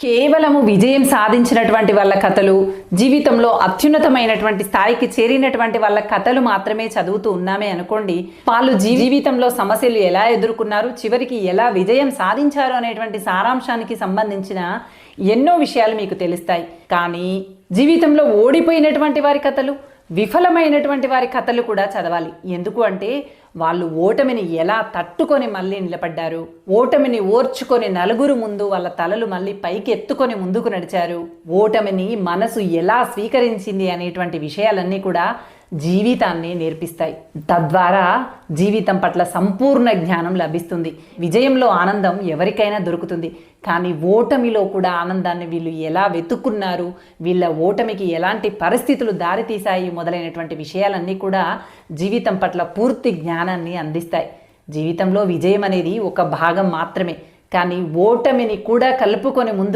కేవలము విజయం సాధించినటువంటి వాళ్ళ కథలు, జీవితంలో అత్యున్నతమైనటువంటి స్థాయికి చేరినటువంటి వాళ్ళ కథలు మాత్రమే చదువుతూ ఉన్నామే అనుకోండి, వాళ్ళు జీవితంలో సమస్యలు ఎలా ఎదుర్కొన్నారు, చివరికి ఎలా విజయం సాధించారు అనేటువంటి సారాంశానికి సంబంధించిన ఎన్నో విషయాలు మీకు తెలుస్తాయి. కానీ జీవితంలో ఓడిపోయినటువంటి వారి కథలు, విఫలమైనటువంటి వారి కథలు కూడా చదవాలి. ఎందుకు అంటే వాళ్ళు ఓటమిని ఎలా తట్టుకొని మళ్ళీ నిలబడ్డారు, ఓటమిని ఓర్చుకొని నలుగురు ముందు వాళ్ళ తలలు మళ్ళీ పైకి ఎత్తుకొని ముందుకు నడిచారు, ఓటమిని మనసు ఎలా స్వీకరించింది అనేటువంటి విషయాలన్నీ కూడా జీవితాన్ని నేర్పిస్తాయి. తద్వారా జీవితం పట్ల సంపూర్ణ జ్ఞానం లభిస్తుంది. విజయంలో ఆనందం ఎవరికైనా దొరుకుతుంది, కానీ ఓటమిలో కూడా ఆనందాన్ని వీళ్ళు ఎలా వెతుక్కున్నారు, వీళ్ళ ఓటమికి ఎలాంటి పరిస్థితులు దారితీశాయి మొదలైనటువంటి విషయాలన్నీ కూడా జీవితం పట్ల పూర్తి జ్ఞానాన్ని అందిస్తాయి. జీవితంలో విజయం అనేది ఒక భాగం మాత్రమే, కానీ ఓటమిని కూడా కలుపుకొని ముందు